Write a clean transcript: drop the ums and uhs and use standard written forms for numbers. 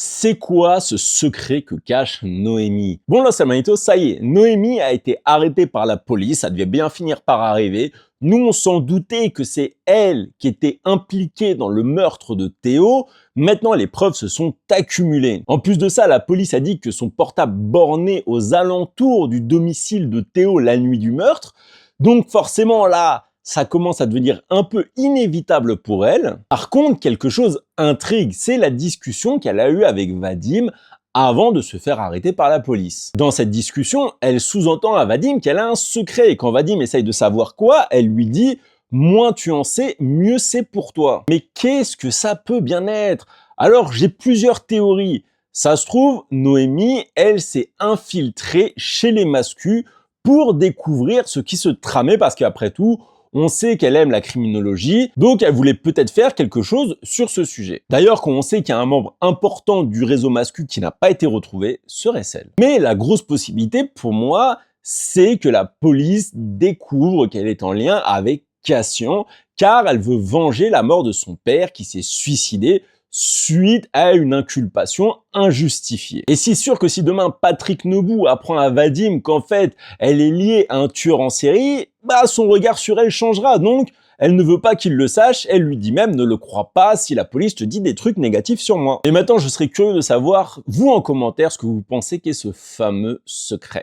C'est quoi ce secret que cache Noémie? Bon là, Samanito, ça y est, Noémie a été arrêtée par la police, ça devait bien finir par arriver. Nous, on s'en doutait que c'est elle qui était impliquée dans le meurtre de Théo. Maintenant, les preuves se sont accumulées. En plus de ça, la police a dit que son portable bornait aux alentours du domicile de Théo la nuit du meurtre. Donc forcément là, ça commence à devenir un peu inévitable pour elle. Par contre, quelque chose intrigue, c'est la discussion qu'elle a eue avec Vadim avant de se faire arrêter par la police. Dans cette discussion, elle sous-entend à Vadim qu'elle a un secret, et quand Vadim essaye de savoir quoi, elle lui dit « moins tu en sais, mieux c'est pour toi ». Mais qu'est-ce que ça peut bien être? Alors j'ai plusieurs théories. Ça se trouve, Noémie, elle s'est infiltrée chez les mascus pour découvrir ce qui se tramait, parce qu'après tout, on sait qu'elle aime la criminologie, donc elle voulait peut-être faire quelque chose sur ce sujet. D'ailleurs, quand on sait qu'il y a un membre important du réseau mascu qui n'a pas été retrouvé, serait-ce elle. Mais la grosse possibilité pour moi, c'est que la police découvre qu'elle est en lien avec Cassian, car elle veut venger la mort de son père qui s'est suicidé suite à une inculpation injustifiée. Et c'est sûr que si demain Patrick Nebou apprend à Vadim qu'en fait elle est liée à un tueur en série, bah son regard sur elle changera, donc elle ne veut pas qu'il le sache, elle lui dit même ne le crois pas si la police te dit des trucs négatifs sur moi. Et maintenant je serais curieux de savoir, vous en commentaire, ce que vous pensez qu'est ce fameux secret.